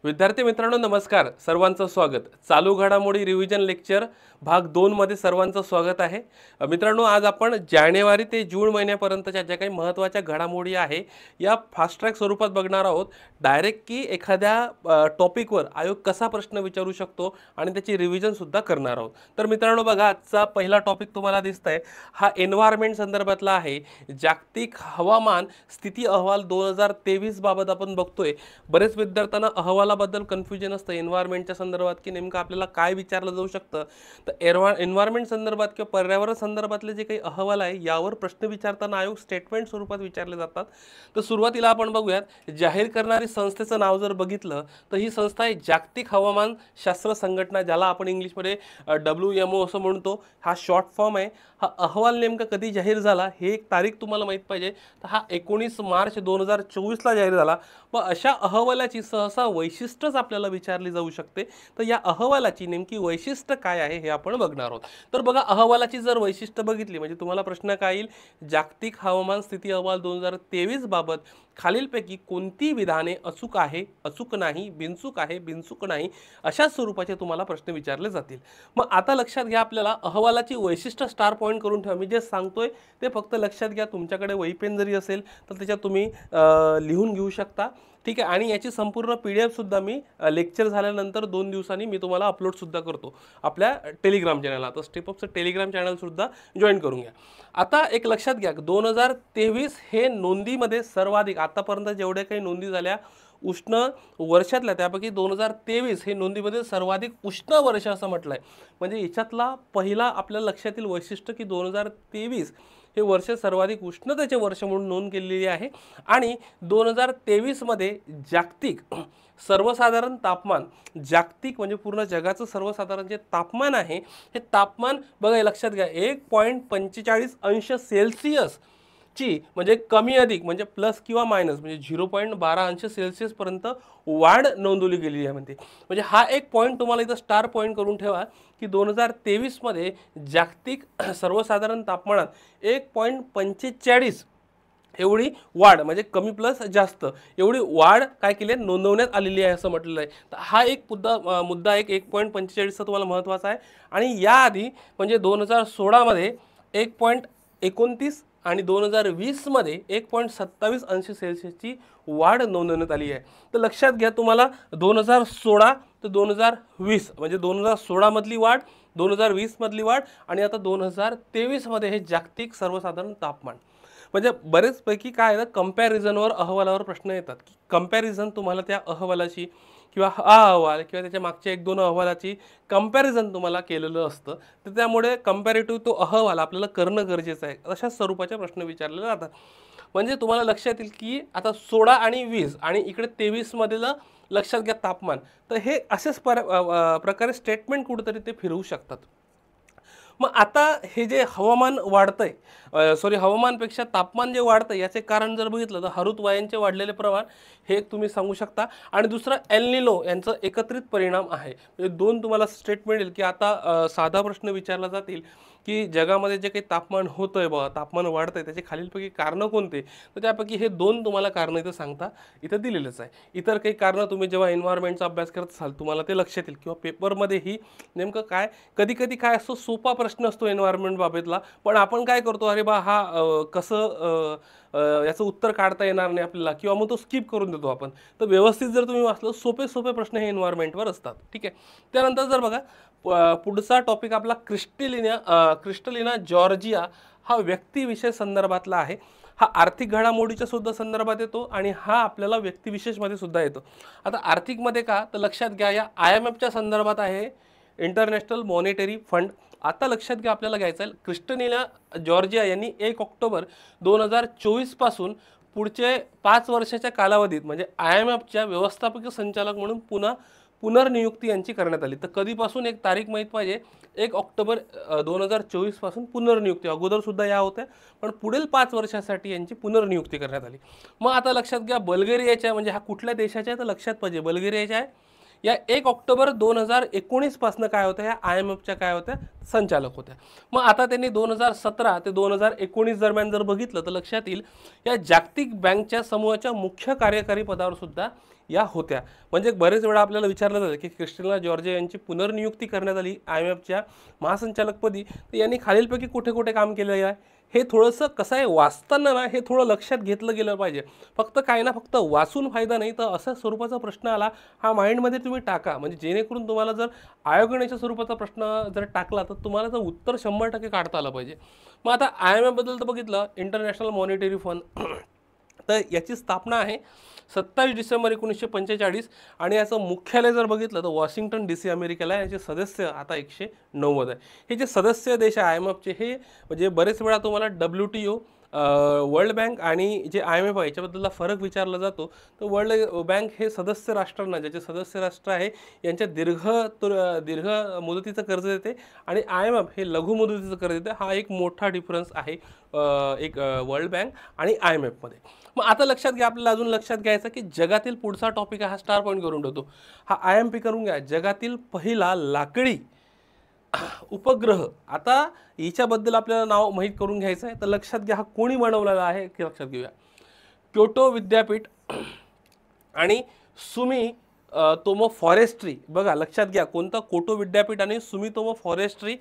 विद्यार्थी मित्रांनो नमस्कार. सर्वांचं स्वागत. चालू घडामोडी रिव्हिजन लेक्चर भाग 2 मध्ये सर्वांचं स्वागत आहे. मित्रांनो आज आपण जानेवारी ते जून महिन्यापर्यंतच्या ज्या काही महत्त्वाच्या घडामोडी आहे या फास्ट ट्रॅक स्वरूपात बघणार आहोत. डायरेक्ट की एखाद्या टॉपिकवर आयोग कसा प्रश्न विचारू शकतो आणि त्याची रिव्हिजन सुद्धा करणार आहोत. तर मित्रांनो बघा आजचा पहिला टॉपिक तुम्हाला दिसतंय हा एन्व्हायरमेंट संदर्भातला आहे. जागतिक हवामान स्थिती अहवाल 2023 बाबत आपण बघतोय. बरेच विद्यार्थ्यांना अहवालाबद्दल कन्फ्युजन असतं एन्व्हायरमेंटच्या संदर्भात की नेमकं आपल्याला काय विचारलं जाऊ शकतं. तर एन्व्हायरमेंट संदर्भात किंवा पर्यावरण संदर्भातले जे काही अहवाल आहे यावर प्रश्न विचारताना आयोग स्टेटमेंट स्वरूपात विचारले जातात. तर सुरुवातीला आपण बघूयात जाहीर करणारी संस्थेचं नाव जर बघितलं तर ही संस्था आहे जागतिक हवामान शास्त्र संघटना, ज्याला आपण इंग्लिशमध्ये WMO असं म्हणतो. हा शॉर्ट फॉर्म आहे. हा अहवाल नेमका कधी जाहीर झाला हे एक तारीख तुम्हाला माहीत पाहिजे. तर हा 19 मार्च 2024ला जाहीर झाला. व अशा अहवालाची सहसा वैशिष्ट्यच आपल्याला विचारली जाऊ शकते. तर या अहवालाची नेमकी वैशिष्ट्य काय आहे हे आपण बघणार आहोत. तर बघा अहवालाची जर वैशिष्ट्य बघितली म्हणजे तुम्हाला प्रश्न काय येईल, जागतिक हवामान स्थिती अहवाल 2023 बाबत खालीलपैकी कोणती विधाने अचूक आहे, अचूक नाही, बिनचूक आहे, बिनचूक नाही अशा स्वरूपाचे तुम्हाला प्रश्न विचारले जातील. मग आता लक्षात घ्या, आपल्याला अहवालाची वैशिष्ट्य स्टार पॉईंट करून ठेवा. मी जे सांगतोय ते फक्त लक्षात घ्या. तुमच्याकडे वही पेन जरी असेल तर त्याच्यात तुम्ही लिहून घेऊ शकता. ठीक आहे. आणि याची संपूर्ण PDF सुद्धा मी लेक्चर झाल्यानंतर 2 दिवसांनी मी तुम्हाला अपलोड सुद्धा करतो आपल्या टेलिग्राम चॅनलला. तर स्टेपअपचं टेलिग्राम चॅनल सुद्धा जॉईन करून घ्या. आता एक लक्षात घ्या, 2023 हे नोंदीमध्ये सर्वाधिक आतापर्यंत जेवढ्या काही नोंदी झाल्या उष्ण वर्षातल्या त्यापैकी 2023 हे नोंदीमध्ये सर्वाधिक उष्ण वर्ष असं म्हटलंय. म्हणजे याच्यातला पहिला आपल्या लक्षात येईल वैशिष्ट्य की 2023 हे वर्ष सर्वाधिक उष्णतेचे वर्ष म्हणून नोंद केलेली आहे. आणि 2023 मध्ये जागतिक सर्वसाधारण तापमान, जागतिक म्हणजे पूर्ण जगाचं सर्वसाधारण जे तापमान आहे हे तापमान बघा लक्षात घ्या 1.45 अंश सेल्सिअस ची म्हणजे कमी अधिक म्हणजे प्लस किंवा मायनस म्हणजे 0.12 अंश सेल्सिअसपर्यंत वाढ नोंदवली गेली आहे म्हणते. म्हणजे हा एक पॉईंट तुम्हाला इथं स्टार पॉईंट करून ठेवा की 2023 मध्ये जागतिक सर्वसाधारण तापमानात 1.45 एवढी वाढ म्हणजे कमी प्लस जास्त एवढी वाढ काय केली आहे, नोंदवण्यात आलेली आहे असं म्हटलेलं आहे. तर हा एक मुद्दा 1.45चा तुम्हाला महत्त्वाचा आहे. आणि याआधी म्हणजे 2016 मध्ये 1.29 आणि 2020 मध्ये 1.27 अंश सेल्सिअसची वाढ नोंदवण्यात आली आहे. तर लक्षात घ्या, तुम्हाला 2016 ते 2020 म्हणजे 2016 मधली वाढ, 2020 मधली वाढ आणि आता 2023 मध्ये हे जागतिक सर्वसाधारण तापमान. म्हणजे बरेचपैकी काय आहे ना, कंपॅरिझनवर अहवालावर प्रश्न येतात की कंपॅरिझन तुम्हाला त्या अहवालाची किंवा हा अहवाल किंवा त्याच्या मागच्या 1-2 अहवालाची कंपॅरिझन तुम्हाला केलेलं असतं. तर त्यामुळे कंपॅरेटिव्ह तो अहवाल आपल्याला करणं गरजेचं आहे. अशाच स्वरूपाचे प्रश्न विचारले जातात. म्हणजे तुम्हाला लक्षात येईल की आता 16 आणि 20 आणि इकडे 23 मधलं लक्षात घ्या तापमान. तर हे असेच प्रकारे स्टेटमेंट कुठेतरी ते फिरवू शकतात. मग आता हे जे हवामान वाढतंय, हवामानपेक्षा तापमान जे वाढतं याचे कारण जर बघितलं तर हरित वायूंचे वाढलेले प्रमाण हे तुम्ही सांगू शकता. आणि दुसरं एल निनो यांचा एकत्रित परिणाम आहे. म्हणजे 2 तुम्हाला स्टेटमेंट येईल की आता साधा प्रश्न विचारला जातील की जगामध्ये जे काही तापमान होतंय बघा, तापमान वाढतंय त्याचे खालीलपैकी कारणं कोणते. तर त्यापैकी हे 2 तुम्हाला कारणं इथं सांगता इथं दिलेलंच आहे. इतर काही कारणं तुम्ही जेव्हा एन्व्हायरमेंटचा अभ्यास करत असाल तुम्हाला ते लक्षात येईल किंवा पेपरमध्येही नेमकं काय कधी कधी काय असतो, सोपा प्रश्न असतो एन्व्हायरमेंट बाबतला, पण आपण काय करतो, अरे बा हा याचं उत्तर काढता येणार नाही आपल्याला किंवा मग तो स्किप करून देतो आपण. तर व्यवस्थित जर तुम्ही वाचलं सोपे प्रश्न हे एन्व्हायरमेंटवर असतात. ठीक आहे. त्यानंतर जर बघा पुढचा टॉपिक आपला क्रिस्टलिना जॉर्जिया हा व्यक्तिविशेष संदर्भातला आहे. हा आर्थिक घडामोडीच्या सुद्धा संदर्भात येतो आणि हा आपल्याला व्यक्तिविशेषमध्ये सुद्धा येतो. आता आर्थिकमध्ये का तर लक्षात घ्या या IMFच्या संदर्भात आहे, इंटरनॅशनल मॉनिटरी फंड. आता लक्षात घ्या आपल्याला घ्यायचं आहे क्रिस्टलिना जॉर्जिया यांनी 1 ऑक्टोबर 2024 पासून पुढचे 5 वर्षाच्या कालावधीत म्हणजे IMFच्या व्यवस्थापकीय संचालक म्हणून पुनर्नियुक्ती यांची करण्यात आली. तर कधीपासून एक तारीख माहीत पाहिजे, 1 ऑक्टोबर 2024 पासून पुनर्नियुक्ती. अगोदर सुद्धा या होत्या पण पुढील 5 वर्षासाठी यांची पुनर्नियुक्ती करण्यात आली. मग आता लक्षात घ्या बल्गेरियाच्या म्हणजे हा कुठल्या देशाच्या आहे तर लक्षात पाहिजे बल्गेरियाच्या आहे या 1 ऑक्टोबर 2019 पासून काय होत्या, ह्या IMFच्या काय होत्या, संचालक होत्या. मग आता त्यांनी 2017 ते 2019 दरम्यान जर बघितलं तर लक्षात येईल या जागतिक बँकच्या समूहाच्या मुख्य कार्यकारी पदावर सुद्धा या होत्या. म्हणजे बरेच वेळा आपल्याला विचारलं जातं की क्रिस्टिना जॉर्जिया यांची पुनर्नियुक्ती करण्यात आली IMFच्या महासंचालकपदी, तर यांनी खालीलपैकी कुठे कुठे काम केलेलं आहे हे थोडंसं कसं आहे वाचताना ना हे थोडं लक्षात घेतलं गेलं पाहिजे. फक्त काय ना फक्त वाचून फायदा नाही, तर अशा स्वरूपाचा प्रश्न आला हा माइंडमध्ये तुम्ही टाका, म्हणजे जेणेकरून तुम्हाला जर आयोगण्याच्या स्वरूपाचा प्रश्न जर टाकला तर तुम्हाला तर उत्तर 100% काढता आलं पाहिजे. मग आता IMF बद्दल तर बघितलं, इंटरनॅशनल मॉनिटरी फंड, तर याची स्थापना आहे 27 डिसेंबर 1945 आणि याचं मुख्यालय जर बघितलं तर वॉशिंग्टन DC अमेरिकेला. याचे सदस्य आता 190 आहे. हे जे सदस्य देश आहे IMFचे हे म्हणजे बरेच वेळा तुम्हाला WTO, वर्ल्ड बँक आणि जे IMF आहे याच्याबद्दलचा फरक विचारला जातो. तर वर्ल्ड बँक हे सदस्य राष्ट्रांना, ज्याचे सदस्य राष्ट्र आहे यांच्या दीर्घ मुदतीचं कर्ज देते आणि IMF हे लघु मुदतीचं कर्ज देते. हा एक मोठा डिफरन्स आहे एक वर्ल्ड बँक आणि IMF मध्ये. मग आता लक्षात घ्या, आपल्याला अजून लक्षात घ्यायचं की जगातील पुढचा टॉपिक हा स्टार पॉईंट करून ठेवतो, हा IMP करून घ्या, जगातील पहिला लाकडी उपग्रह. आता याच्याबद्दल आपल्याला नाव माहीत करून घ्यायचं आहे, तर लक्षात घ्या हा कोणी बनवलेला आहे की लक्षात घेऊया. क्योटो विद्यापीठ आणि सुमी तोमो फॉरेस्ट्री. बघा लक्षात घ्या कोणतं, क्योटो विद्यापीठ आणि सुमितोमो फॉरेस्ट्री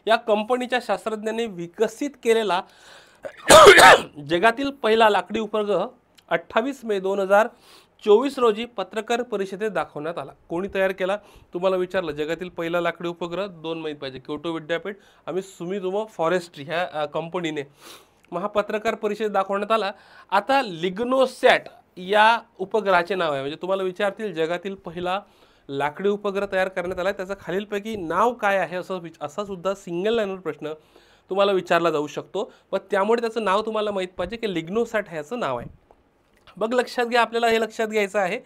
या कंपनीच्या शास्त्रज्ञांनी विकसित केलेला जगातील पहिला लाकडी उपग्रह 28 मे 2024 रोजी पत्रकार परिषदेत दाखवण्यात आला. कोणी तयार केला तुम्हाला विचारलं, जगातील पहिला लाकडी उपग्रह 2 माहीत पाहिजे, क्योटो विद्यापीठ आणि सुमितोमो फॉरेस्ट्री ह्या कंपनीने. मग हा पत्रकार परिषदेत दाखवण्यात आला. आता लिग्नोसॅट या उपग्रहाचे नाव आहे, म्हणजे तुम्हाला विचारतील जगातील पहिला लाकडी उपग्रह तयार करण्यात आला, त्याचं खालीलपैकी नाव काय आहे, असा सुद्धा सिंगल लाईनर प्रश्न तुम्हाला विचारला जाऊ शकतो. पण त्यामुळे त्याचं नाव तुम्हाला माहीत पाहिजे की लिग्नोसॅट ह्याचं नाव आहे. मग लक्षात घ्या, आपल्याला हे लक्षात घ्यायचं आहे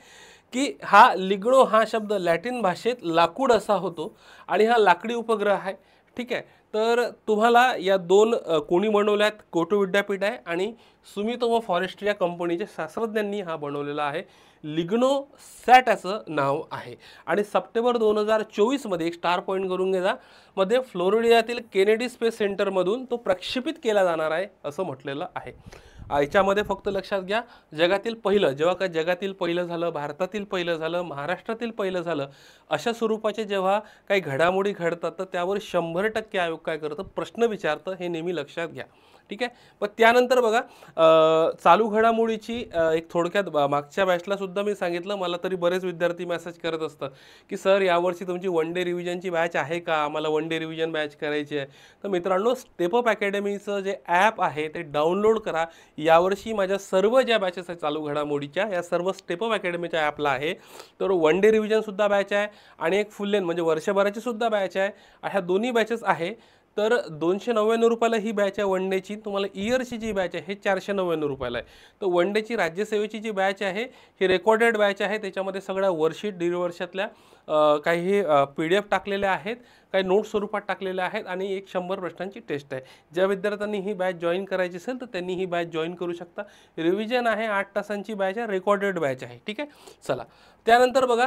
की हा लिग्नो हा शब्द लॅटिन भाषेत लाकूड असा होतो आणि हा लाकडी उपग्रह आहे. ठीक आहे, तर तुम्हाला या दोन कोणी बनवल्यात, क्योटो विद्यापीठ आहे आणि सुमितोमो फॉरेस्ट्री या कंपनीच्या शास्त्रज्ञांनी हा बनवलेला आहे. लिग्नोसॅट असं नाव आहे. आणि सप्टेंबर 2024 मध्ये एक स्टार पॉईंट करून घ्या, मध्ये फ्लोरिडियातील केनेडी स्पेस सेंटरमधून तो प्रक्षेपित केला जाणार आहे असं म्हटलेलं आहे. याच्यामध्ये फक्त लक्षात घ्या, जगातील पहिलं, जेव्हा काय जगातील पहिलं झालं, भारतातील पहिलं झालं, महाराष्ट्रातील पहिलं झालं, अशा स्वरूपाचे जेव्हा काही घडामोडी घडतात तर त्यावर 100% आयोग काय करतं, प्रश्न विचारतं, हे नेहमी लक्षात घ्या. ठीक आहे. पण त्यानंतर बघा चालू घडामोडीची एक थोडक्यात मागच्या बॅचला सुद्धा मी सांगितलं, मला तरी बरेच विद्यार्थी मेसेज करत असतात की सर यावर्षी तुमची वन डे रिव्हिजनची बॅच आहे का, आम्हाला वन डे रिव्हिजन बॅच करायची आहे. तर मित्रांनो, स्टेपअप अकॅडमीचं जे ॲप आहे ते डाउनलोड करा. यावर्षी माझ्या सर्व ज्या बॅचेस आहेत चालू घडामोडीच्या, या सर्व स्टेपअप अकॅडमीच्या ॲपला आहे. तर वन डे रिव्हिजनसुद्धा बॅच आहे आणि एक फुल लेन म्हणजे वर्षभराची सुद्धा बॅच आहे. ह्या दोन्ही बॅचेस आहे. तर 299 रुपयाला ही बॅच आहे वन डेची. तुम्हाला इयरची जी बॅच आहे हे 499 रुपयाला आहे. तर वन डेची राज्यसेवेची जी बॅच आहे ही रेकॉर्डेड बॅच आहे. त्याच्यामध्ये सगळ्या वर्कशीट, दीड वर्षातल्या काही PDF टाकलेल्या आहेत, काही नोट स्वरूपात टाकलेल्या आहेत आणि एक 100 प्रश्नांची टेस्ट आहे. ज्या विद्यार्थ्यांनी ही बॅच जॉईन करायची असेल तर त्यांनी ही बॅच जॉईन करू शकता. रिव्हिजन आहे, 8 तासांची बॅच आहे, रेकॉर्डेड बॅच आहे. ठीक आहे, चला त्यानंतर बघा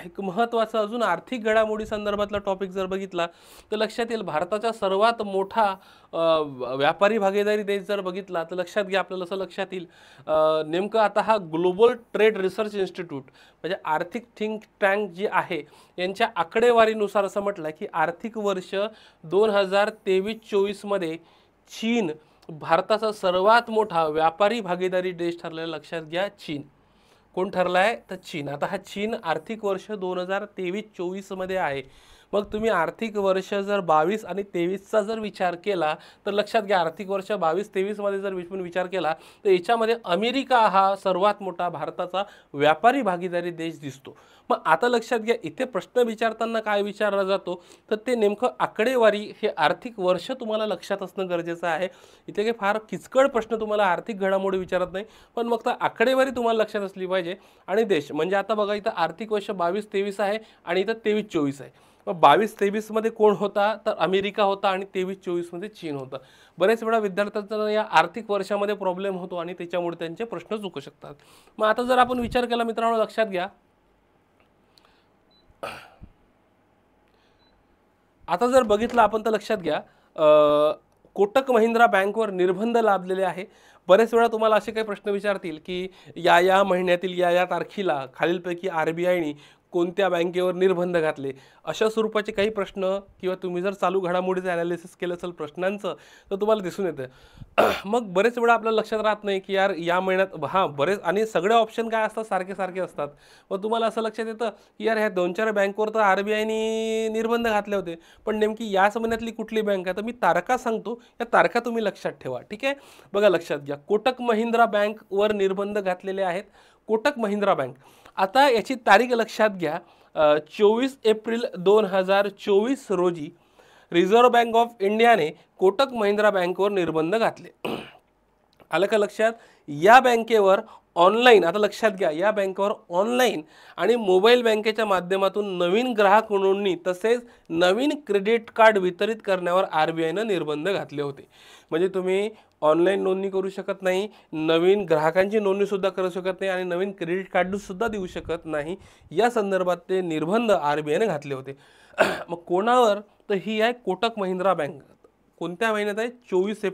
एक महत्त्वाचं अजून आर्थिक घडामोडी संदर्भातला टॉपिक जर बघितला तर लक्षात येईल, भारताचा सर्वात मोठा व्यापारी भागीदारी देश जर बघितला तर लक्षात घ्या, आपल्याला असं लक्षात येईल नेमकं आता हा ग्लोबल ट्रेड रिसर्च इन्स्टिट्यूट म्हणजे आर्थिक थिंक टँक जी आहे यांच्या आकडेवारीनुसार असं म्हटलं की आर्थिक वर्ष 2023-24 मध्ये चीन भारताचा सर्वात मोठा व्यापारी भागीदारी देश ठरलेला. लक्षात घ्या, चीन. कोण ठरला आहे तर चीन. आता हा चीन आर्थिक वर्ष 2023-24 मध्ये आहे. मग तुम्ही आर्थिक वर्ष जर 22 आणि 23चा जर विचार केला तर लक्षात घ्या, आर्थिक वर्ष 22-23 मध्ये जर विचार केला तर याच्यामध्ये अमेरिका हा सर्वात मोठा भारताचा व्यापारी भागीदारी देश दिसतो. मग आता लक्षात घ्या, इथे प्रश्न विचारताना काय विचारला जातो तर ते नेमकं आकडेवारी हे आर्थिक वर्ष तुम्हाला लक्षात असणं गरजेचं आहे. इथे काही फार किचकट प्रश्न तुम्हाला आर्थिक घडामोडी विचारत नाही, पण मग आकडेवारी तुम्हाला लक्षात असली पाहिजे. आणि देश म्हणजे आता बघा, इथं आर्थिक वर्ष 22-23 आहे आणि इथं 23-24 आहे. मग 22-23 मध्ये कोण होता तर अमेरिका होता आणि 23-24 मध्ये चीन होता. बरेच वेळा विद्यार्थ्यांचा या आर्थिक वर्षामध्ये प्रॉब्लेम होतो आणि त्याच्यामुळे त्यांचे प्रश्न चुकू शकतात. मग आता जर आपण विचार केला मित्रांनो, लक्षात घ्या आता जर बघितलं आपण तर लक्षात घ्या, कोटक महिंद्रा बँकवर निर्बंध लादलेले आहे. बरेच वेळा तुम्हाला असे काही प्रश्न विचारतील की या महिन्यातील या तारखेला खालीलपैकी RBIने कोणत्या बँकेवर निर्बंध घातले, अशा स्वरूपाचे काही प्रश्न, किंवा तुम्ही जर चालू घडामोडीचं ॲनालिसिस केलं असेल प्रश्नांचं तर तुम्हाला दिसून येतं. मग बरेच वेळा आपल्याला लक्षात राहत नाही की यार या महिन्यात बरेच, आणि सगळे ऑप्शन काय असतात, सारखे सारखे असतात. मग तुम्हाला असं लक्षात येतं की यार ह्या 2-4 बँकवर तर RBIने निर्बंध घातले होते, पण नेमकी याच महिन्यातली कुठली बँक आहे? तर मी तारखा सांगतो, या तारखा तुम्ही लक्षात ठेवा. ठीक आहे, बघा लक्षात घ्या, कोटक महिंद्रा बँकवर निर्बंध घातलेले आहेत. कोटक महिंद्रा बँक, आता याची तारीख लक्षात घ्या, 24 एप्रिल 2024 रोजी रिझर्व्ह बँक ऑफ इंडियाने कोटक महिंद्रा बँकवर निर्बंध घातले. आलं का लक्षात? या बँकेवर ऑनलाईन, आता लक्षात घ्या, या बँकेवर ऑनलाईन आणि मोबाईल बँकेच्या माध्यमातून नवीन ग्राहक नोंदणी तसेच नवीन क्रेडिट कार्ड वितरित करण्यावर RBIनं निर्बंध घातले होते. म्हणजे तुम्ही ऑनलाईन नोंदणी करू शकत नाही, नवीन ग्राहकांची नोंदणीसुद्धा करू शकत नाही, आणि नवीन क्रेडिट कार्डसुद्धा देऊ शकत नाही. या संदर्भात ते निर्बंध RBIने घातले होते. मग कोणावर? तर ही आहे कोटक महिंद्रा बँक. कोणत्या महिन्यात आहे? 24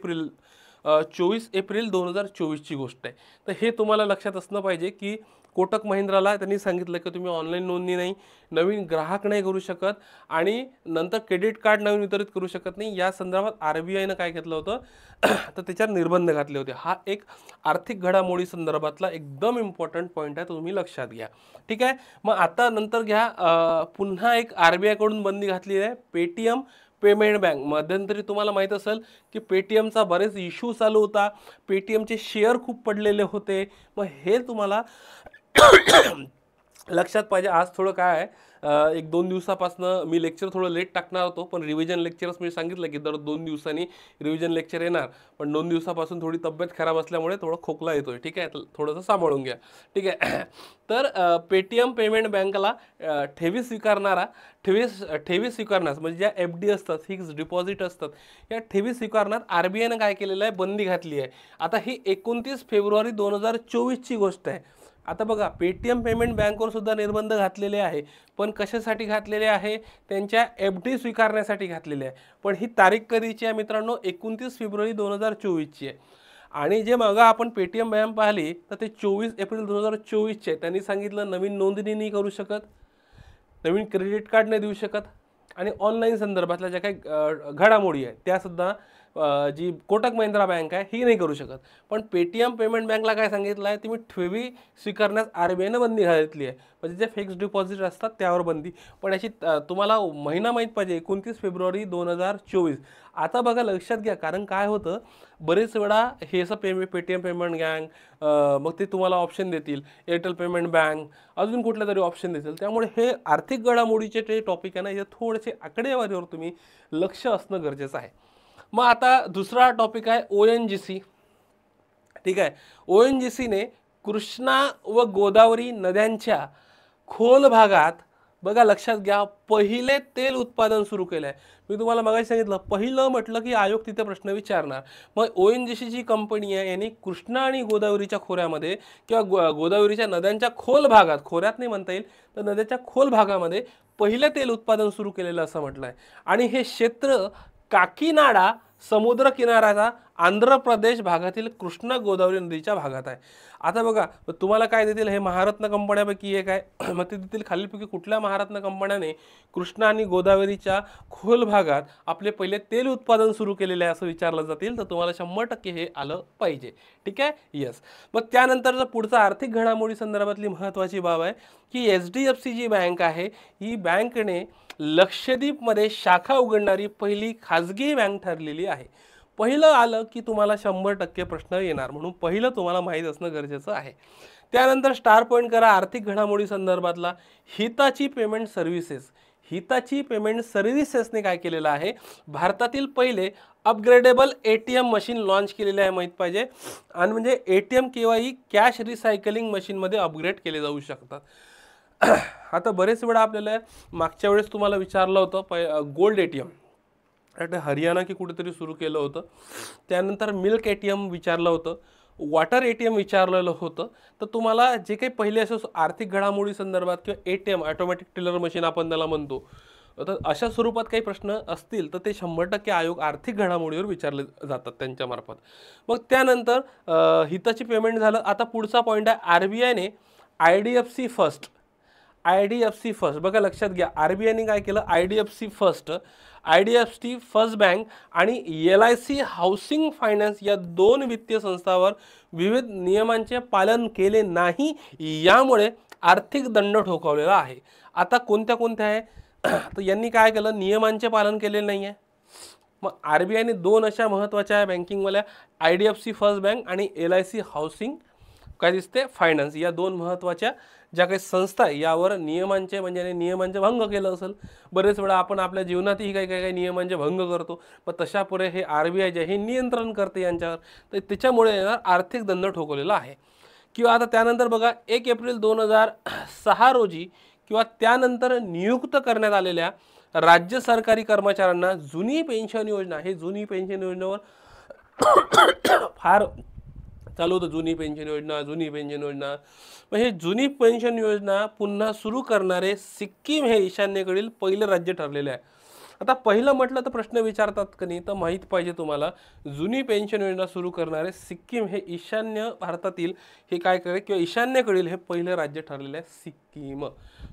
एप्रिल 2024ची गोष्ट आहे. तर हे तुम्हाला लक्षात असणं पाहिजे की कोटक महिंद्राला त्यांनी सांगितलं की तुम्ही ऑनलाईन नोंदणी नाही, नवीन ग्राहक नाही करू शकत, आणि नंतर क्रेडिट कार्ड नवीन वितरित करू शकत नाही. या संदर्भात RBIनं काय घेतलं होतं तर त्याच्यावर निर्बंध घातले होते. हा एक आर्थिक घडामोडी संदर्भातला एकदम इम्पॉर्टंट पॉईंट आहे, तो तुम्ही लक्षात घ्या. ठीक आहे, मग आता नंतर घ्या, पुन्हा एक RBIकडून बंदी घातली आहे, पेटीएम पेमेंट बँक. मध्यंतरी तुम्हाला माहीत असेल की पेटीएमचा बरेच इश्यू चालू होता, पेटीएमचे शेअर खूप पडलेले होते. मग हे तुम्हाला लक्षात पाहिजे. आज थोडं काय आहे, 1-2 दिवसापासनं मी लेक्चर थोडं लेट टाकणार होतो, पण रिव्हिजन लेक्चरच मी सांगितलं की दर 2 दिवसांनी रिव्हिजन लेक्चर येणार, पण 2 दिवसापासून थोडी तब्येत खराब असल्यामुळे थोडं खोकला येतोय. ठीक आहे, थोडंसं सांभाळून घ्या. ठीक आहे, तर पेटीएम पेमेंट बँकला ठेवी स्वीकारण्यास म्हणजे ज्या FD असतात, फिक्स्ड डिपॉझिट असतात, या ठेवी स्वीकारण्यात RBIनं काय केलेलं आहे? बंदी घातली आहे. आता ही 29 फेब्रुवारी 2024ची गोष्ट आहे. आता बघा, पेटीएम पेमेंट बँकवर सुद्धा निर्बंध घातलेले आहे, पण कशासाठी घातलेले आहे? त्यांच्या FD स्वीकारण्यासाठी घातलेले आहे. पण ही तारीख कधीची आहे मित्रांनो? 29 फेब्रुवारी 2024ची आहे. आणि जे मग आपण पेटीएम बँक पाहिली तर ते 24 एप्रिल 2024चे आहे. त्यांनी सांगितलं नवीन नोंदणी नाही करू शकत, नवीन क्रेडिट कार्ड नाही देऊ शकत, आणि ऑनलाईन संदर्भातल्या ज्या काही घडामोडी आहे त्यासुद्धा जी कोटक महिंद्रा बँक आहे ही नाही करू शकत. पण पेटीएम पेमेंट बँकला काय सांगितलं आहे? तुम्ही ठेवी स्वीकारण्यास RBIनं बंदी घातली आहे, म्हणजे जे फिक्स्ड डिपॉझिट असतात त्यावर बंदी. पण याची तुम्हाला महिना माहीत पाहिजे, 29 फेब्रुवारी 2024. आता बघा लक्षात घ्या, कारण काय होतं, बरेच वेळा हे असं पेटीएम पेमेंट बँक, मग ते तुम्हाला ऑप्शन देतील एअरटेल पेमेंट बँक, अजून कुठले तरी ऑप्शन देतील. त्यामुळे हे आर्थिक घडामोडीचे ते टॉपिक आहे ना, हे थोडेसे आकडेवारीवर तुम्ही लक्ष असणं गरजेचं आहे. मग आता दुसरा टॉपिक आहे ONGC. ठीक आहे, ONGCने कृष्णा व गोदावरी नद्यांच्या खोल भागात, बघा लक्षात घ्या, पहिले तेल उत्पादन सुरू केलं आहे. मी तुम्हाला मगाशी सांगितलं, पहिलं म्हटलं की आयोग तिथे प्रश्न विचारणार. मग ONGCची कंपनी आहे, यांनी कृष्णा आणि गोदावरीच्या खोऱ्यामध्ये किंवा गोदावरीच्या नद्यांच्या खोल भागात, खोऱ्यात नाही म्हणता येईल तर नद्याच्या खोल भागामध्ये पहिले तेल उत्पादन सुरू केलेलं असं म्हटलं आहे. आणि हे क्षेत्र काकीनाडा समुद्र किनाऱ्याचा आंध्र प्रदेश भागातील कृष्णा गोदावरी नदीच्या भागात आहे. आता बघा, तुम्हाला काय देतील? हे महारत्न कंपन्यापैकी एक आहे. मग ते देतील खालीलपैकी कुठल्या महारत्न कंपन्याने कृष्णा आणि गोदावरीच्या खोल भागात आपले पहिले तेल उत्पादन सुरू केलेले आहे असं विचारलं जातील, तर तुम्हाला 100% हे आलं पाहिजे. ठीक आहे, येस. मग त्यानंतरचा पुढचा आर्थिक घडामोडी संदर्भातली महत्त्वाची बाब आहे की HDFC जी बँक आहे, ही बँकने लक्षद्वीपमध्ये शाखा उघडणारी पहिली खाजगी बँक ठरलेली आहे. पहिलं आलं की तुम्हाला 100% प्रश्न येणार, म्हणून पहिलं तुम्हाला माहीत असणं गरजेचं आहे. त्यानंतर स्टार पॉईंट करा आर्थिक घडामोडी संदर्भातला हिताची पेमेंट सर्व्हिसेस. हिताची पेमेंट सर्व्हिसेसने काय केलेलं आहे? भारतातील पहिले अपग्रेडेबल ATM मशीन लॉन्च केलेले आहे, माहीत पाहिजे. आणि म्हणजे ATM केव्हा ही कॅश रिसायकलिंग मशीनमध्ये अपग्रेड केले जाऊ शकतात. आता बरेच वेळा आपल्याला मागच्या वेळेस तुम्हाला विचारलं होतं गोल्ड ATM, हरियाणा की कुठेतरी सुरू केलं होतं. त्यानंतर मिल्क ATM विचारलं होतं, वॉटर ATM विचारलेलं होतं, तर तुम्हाला जे काही पहिले असं आर्थिक घडामोडी संदर्भात किंवा ATM ऑटोमॅटिक टेलर मशीन आपण त्याला म्हणतो, तर अशा स्वरूपात काही प्रश्न असतील तर ते 100% आयोग आर्थिक घडामोडीवर विचारले जातात त्यांच्यामार्फत. मग त्यानंतर हिताची पेमेंट झालं. आता पुढचा पॉईंट आहे RBIने IDFC फर्स्ट बघा लक्षात घ्या. RBIने काय केलं, IDFC फर्स्ट बँक आणि LIC हाऊसिंग फायनान्स या 2 वित्तीय संस्थांवर विविध नियमांचे पालन केले नाही, यामुळे आर्थिक दंड ठोठावलेला आहे. आता कोणत्या कोणत्या आहे तर यांनी काय केलं, नियमांचे पालन केलेले नाही आहे. मग RBIने 2 अशा महत्त्वाच्या बँकिंगवाल्या IDFC फर्स्ट बँक आणि LIC हाऊसिंग काय दिसते फायनान्स या 2 महत्त्वाच्या ज्या काही संस्था आहे यावर नियमांचे म्हणजे नियमांचे भंग केलं असेल. बरेच वेळा आपण आपल्या जीवनातही काही नियमांचे भंग करतो, पण तशा पुढे हे RBI जे हे नियंत्रण करते यांच्यावर, तर त्याच्यामुळे आर्थिक दंड ठोकवलेला आहे. किंवा आता त्यानंतर बघा 1 एप्रिल 2006 रोजी किंवा त्यानंतर नियुक्त करण्यात आलेल्या राज्य सरकारी कर्मचाऱ्यांना जुनी पेन्शन योजना, हे जुनी पेन्शन योजनेवर फार चालू होतं, जुनी पेन्शन योजना. मग हे जुनी पेन्शन योजना पुन्हा सुरू करणारे सिक्कीम हे ईशान्येकडील पहिलं राज्य ठरलेले आहे. आता पहिलं म्हटलं तर प्रश्न विचारतात का नाही, तर माहीत पाहिजे तुम्हाला, जुनी पेन्शन योजना सुरू करणारे सिक्कीम हे ईशान्य भारतातील हे काय करे किंवा ईशान्येकडील हे पहिलं राज्य ठरलेलं आहे सिक्कीम.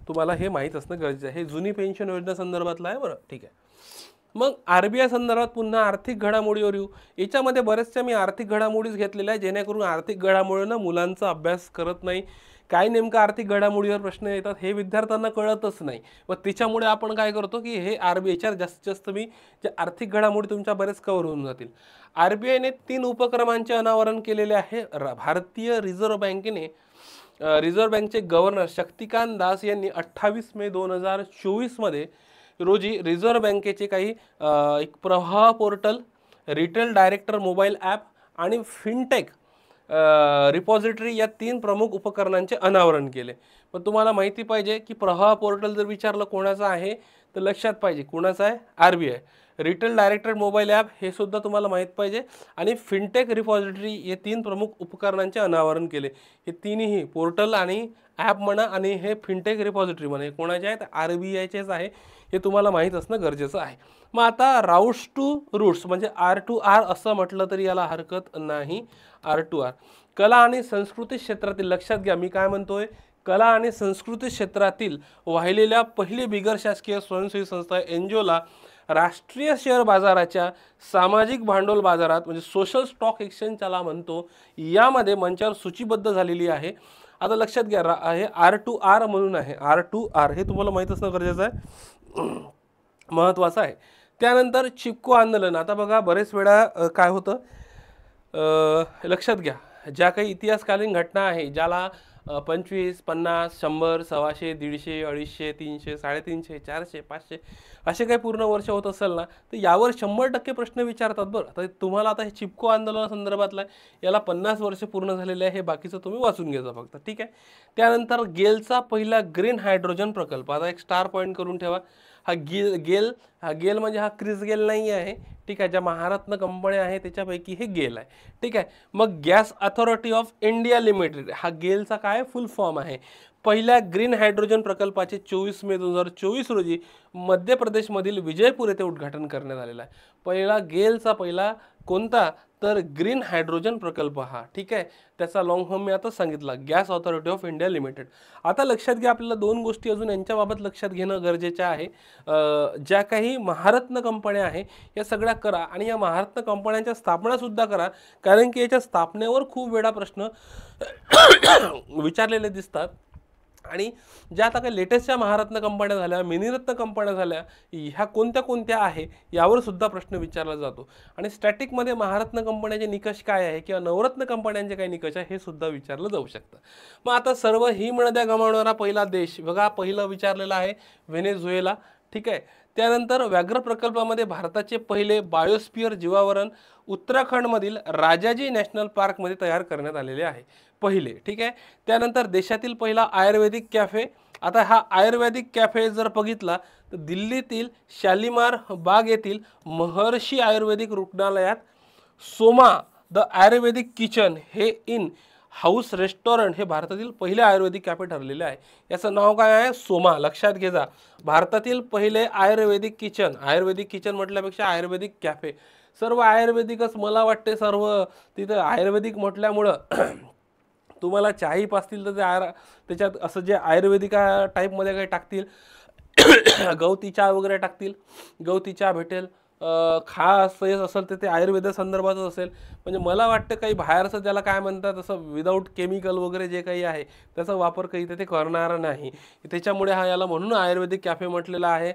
तुम्हाला हे माहीत असणं गरजेचं आहे. हे जुनी पेन्शन योजना संदर्भातलं आहे बरं, ठीक आहे. मग RBI संदर्भात पुन्हा आर्थिक घडामोडीवर येऊ. याच्यामध्ये बरेचशा मी आर्थिक घडामोडीच घेतलेल्या आहे, जेणेकरून आर्थिक घडामोडीनं मुलांचा अभ्यास करत नाही, काय नेमकं आर्थिक घडामोडीवर प्रश्न येतात हे विद्यार्थ्यांना कळतच नाही. व त्याच्यामुळे आपण काय करतो की हे RBIच्या जास्तीत जास्त मी जे आर्थिक घडामोडी तुमच्या बरेच कव्हर होऊन जातील. RBIने 3 उपक्रमांचे अनावरण केलेले आहे. भारतीय रिझर्व्ह बँकेने रिझर्व्ह बँकचे गव्हर्नर शक्तिकांत दास यांनी 28 मे 2024 मध्ये रोजी रिझर्व्ह बँकेचे काही एक प्रवाह portal, retail director mobile app आणि फिनटेक रिपॉझिटरी या 3 प्रमुख उपकरणांचे अनावरण केले. पण तुम्हाला माहिती पाहिजे की प्रवाह पोर्टल जर विचारलं कोणाचं आहे तर लक्षात पाहिजे कोणाचं आहे, RBI. Retail director mobile app हे सुद्धा तुम्हाला माहीत पाहिजे आणि फिनटेक रिपॉझिटरी हे 3 प्रमुख उपकरणांचे अनावरण केले. हे तिन्ही पोर्टल आणि ॲप म्हणा आणि हे फिनटेक रिपॉझिटरी म्हणा, हे कोणाचे आहेत, RBIचेच आहे. हे तुम्हाला माहीत असणं गरजेचं आहे. मग आता राऊट्स टू रूट्स म्हणजे R2R असं म्हटलं तरी याला हरकत नाही. R2R कला आणि संस्कृती क्षेत्रातील, लक्षात घ्या मी काय म्हणतोय, कला आणि संस्कृती क्षेत्रातील वाहिलेल्या पहिली बिगर शासकीय स्वयंसेवी संस्था एनजीओला राष्ट्रीय शेअर बाजाराच्या सामाजिक भांडवल बाजारात म्हणजे सोशल स्टॉक एक्सचेंज ज्याला म्हणतो यामध्ये मंचावर सूचीबद्ध झालेली आहे. आता लक्षात घ्या हे R2R म्हणून आहे. R2R हे तुम्हाला माहीत असणं गरजेचं आहे, महत्त्वाचं आहे. त्यानंतर चिपको आंदोलन. आता बघा बरेच वेळा काय होतं, लक्षात घ्या ज्या काही इतिहासकालीन घटना आहे ज्याला 25, 50, 100, 125, 150, 250, 300, 350, 400, 500 असे काही पूर्ण वर्ष होत असेल ना, तर यावर 100% प्रश्न विचारतात बरं. तर तुम्हाला आता हे चिपको आंदोलनासंदर्भातला याला 50 वर्ष पूर्ण झालेले आहे, हे बाकीचं तुम्ही वाचून घ्यायचं फक्त, ठीक आहे. त्यानंतर गेलचा पहिला ग्रीन हायड्रोजन प्रकल्प, आता एक स्टार पॉईंट करून ठेवा. हा गेल म्हणजे हा क्रिस गेल नाही आहे, ठीक आहे. ज्या महारत्न कंपन्या आहे त्याच्यापैकी हे गेल आहे, ठीक आहे. मग gas authority of India limited हा गेलचा काय फुल फॉर्म आहे. पहिल्या ग्रीन हायड्रोजन प्रकल्पाचे 24 मे 2024 रोजी मध्य प्रदेशमधील विजयपूर येथे उद्घाटन करण्यात आलेलं आहे. पहिला गेलचा पहिला कोणता तर ग्रीन हायड्रोजन प्रकल्प हा, ठीक आहे. त्याचा लॉंग फॉर्म मी आता सांगितला, gas authority of India limited. आता लक्षात घ्या आपल्याला 2 गोष्टी अजून यांच्याबाबत लक्षात घेणं गरजेचं आहे. ज्या काही महारत्न कंपन्या आहे या सगळ्या करा आणि या महारत्न कंपन्यांच्या स्थापनासुद्धा करा, कारण की याच्या स्थापनेवर खूप वेळा प्रश्न विचारलेले दिसतात. आणि ज्या आता काही लेटेस्टच्या महारत्न कंपन्या झाल्या, मिनीरत्न कंपन्या झाल्या, ह्या कोणत्या कोणत्या आहे यावर सुद्धा प्रश्न विचारला जातो. आणि स्टॅटिकमध्ये महारत्न कंपन्यांचे निकष काय आहे किंवा नवरत्न कंपन्यांचे काय निकष आहे हे सुद्धा विचारलं जाऊ शकतं. मग आता सर्व हिमनद्या गमावणारा पहिला देश बघा, पहिलं विचारलेलं आहे व्हेनेझुएला, ठीक आहे. त्यानंतर व्याघ्र प्रकल्पामध्ये भारताचे पहिले बायोस्फिअर जीवावरण उत्तराखंडमधील राजाजी नॅशनल पार्कमध्ये तयार करण्यात आलेले आहे, पहिले, ठीक आहे. त्यानंतर देशातील पहिला आयुर्वेदिक कॅफे. आता हा आयुर्वेदिक कॅफे जर बघितला तर दिल्लीतील शालिमार बाग येथील महर्षी आयुर्वेदिक रुग्णालयात सोमा द आयुर्वेदिक किचन हे इन हाऊस रेस्टॉरंट हे भारतातील पहिले आयुर्वेदिक कॅफे ठरलेले आहे. याचं नाव काय आहे? सोमा. लक्षात घ्या, भारतातील पहिले आयुर्वेदिक किचन म्हटल्यापेक्षा आयुर्वेदिक कॅफे. सर्व आयुर्वेदिकच मला वाटते, सर्व तिथं आयुर्वेदिक म्हटल्यामुळं तुम्हाला चाही पासतील तर ते त्याच्यात असं जे आयुर्वेदिक टाईपमध्ये काही टाकतील गवती चहा वगैरे टाकतील, गवती चहा भेटेल. खास असेल तर ते आयुर्वेद संदर्भातच असेल. म्हणजे मला वाटतं काही बाहेरचं त्याला काय म्हणतात असं विदाऊट केमिकल वगैरे जे काही आहे त्याचा वापर काही ते करणार नाही. त्याच्यामुळे याला म्हणून आयुर्वेदिक कॅफे म्हटलेला आहे.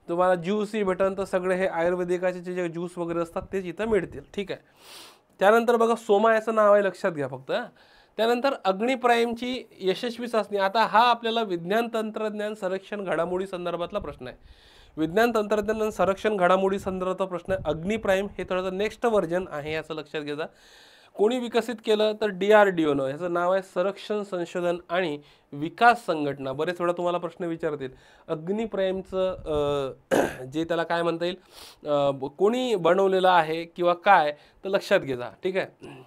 तुम्हाला ज्यूसही भेटेल, तर सगळे हे आयुर्वेदिकाचे जे ज्यूस वगैरे असतात तेच इथं मिळतील. ठीक आहे. त्यानंतर बघा, सोमा याचं नाव आहे, लक्षात घ्या फक्त. त्यानंतर अग्नी प्राईमची यशस्वी चाचणी. आता हा आपल्याला विज्ञान तंत्रज्ञान संरक्षण घडामोडी संदर्भातला प्रश्न आहे. विज्ञान तंत्रज्ञान संरक्षण घडामोडी संदर्भातला प्रश्न आहे. अग्नि प्राईम हे थोडंसं नेक्स्ट व्हर्जन आहे, याचं लक्षात घ्या. कोणी विकसित केलं तर DRDOनं. याचं नाव आहे संरक्षण संशोधन आणि विकास संघटना. बरेच वेळा तुम्हाला प्रश्न विचारतील अग्नि प्राईमचं जे त्याला काय म्हणता येईल, कोणी बनवलेलं आहे किंवा काय, तर लक्षात घ्या. ठीक आहे.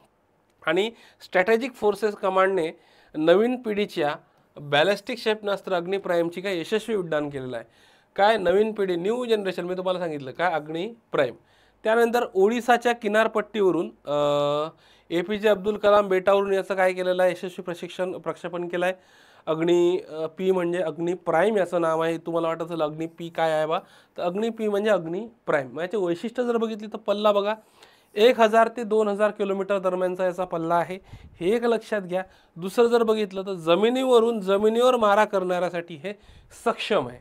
आणि स्ट्रॅटेजिक फोर्सेस कमांडने नवीन पिढीच्या बॅलिस्टिक क्षेपणास्त्र अग्नि प्राईमची काय यशस्वी उड्डाण केलेलं आहे. काय नवीन पिढी, न्यू जनरेशन, मी तुम्हाला सांगितलं काय अग्नि प्राईम. त्यानंतर ओडिसाच्या किनारपट्टीवरून APJ अब्दुल कलाम बेटावरून याचं काय केलेलं आहे, यशस्वी प्रक्षेपण केलं आहे. अग्नि P म्हणजे अग्नि प्राईम याचं नाव आहे. तुम्हाला वाटत असेल अग्नि P काय आहे बा, तर अग्नि P म्हणजे अग्नि प्राईम. याचे वैशिष्ट्य जर बघितली तर पल्ला बघा, 1000 ते 2000 किलोमीटर दरम्यानचा याचा पल्ला आहे, हे एक लक्षात घ्या. दुसरं जर बघितलं तर जमिनीवर मारा करण्यासाठी हे सक्षम आहे.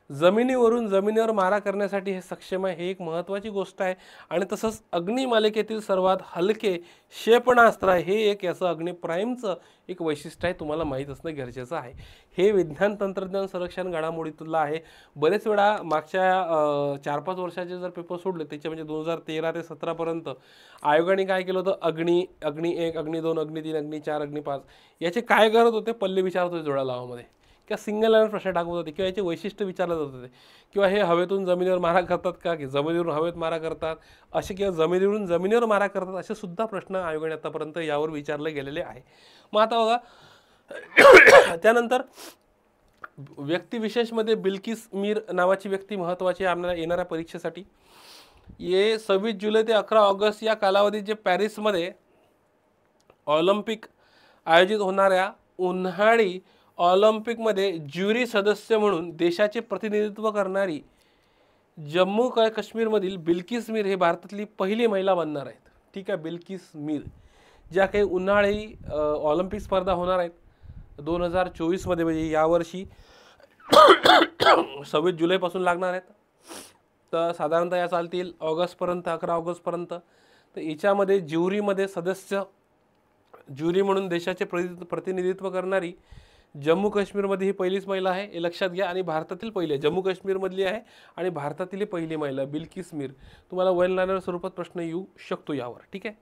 जमिनीवर मारा करण्यासाठी हे सक्षम आहे, हे एक महत्त्वाची गोष्ट आहे. आणि तसंच अग्निमालिकेतील सर्वात हलके क्षेपणास्त्र आहे, हे एक याचं अग्नि प्राईमचं एक वैशिष्ट्य आहे, तुम्हाला माहीत असणं गरजेचं आहे. हे विज्ञान तंत्रज्ञान संरक्षण घडामोडीतलं आहे. बरेच वेळा मागच्या 4-5 वर्षाचे जर पेपर सोडले त्याचे, म्हणजे 2013 ते 17पर्यंत आयोगाने काय केलं होतं, अग्नि 1, अग्नि 2, अग्नि 3, अग्नि 4, अग्नि 5 याचे काय करत होते, पल्ले विचारत होते जोड्या लावामध्ये, किंवा सिंगल लाईन प्रश्न टाकत होते, किंवा याचे वैशिष्ट्य विचारले जात होते, किंवा हे हवेतून जमिनीवर मारा करतात का, की जमिनीवरून हवेत मारा करतात असे, किंवा जमिनीवरून जमिनीवर मारा करतात असे सुद्धा प्रश्न आयोगाने आतापर्यंत यावर विचारले गेलेले आहे. मग आता बघा, त्यानंतर व्यक्तिविशेषमध्ये बिल्किस मीर नावाची व्यक्ती महत्त्वाची आहे येणाऱ्या परीक्षेसाठी. हे 26 जुलै ते 11 ऑगस्ट या कालावधीत जे पॅरिसमध्ये ऑलिम्पिक आयोजित होणाऱ्या उन्हाळी ऑलिम्पिकमध्ये ज्युरी सदस्य म्हणून देशाचे प्रतिनिधित्व करणारी जम्मू काश्मीरमधील बिल्किस मीर हे भारतातली पहिली महिला बनणार आहेत. ठीक आहे. बिल्किस मीर ज्या काही उन्हाळी ऑलिम्पिक स्पर्धा होणार आहेत 2024मध्ये, म्हणजे यावर्षी 26 जुलैपासून लागणार आहेत, तर साधारणतः या चालतील ऑगस्टपर्यंत, 11 ऑगस्टपर्यंत. तर याच्यामध्ये ज्युरी म्हणून देशाचे प्रतिनिधित्व करणारी जम्मू काश्मीरमध्ये ही पहिलीच महिला आहे, हे लक्षात घ्या. आणि भारतातील पहिली, जम्मू काश्मीरमधली आहे आणि भारतातील पहिली महिला बिल्किस मीर. तुम्हाला वन लायनर स्वरूपात प्रश्न येऊ शकतो यावर. ठीक आहे.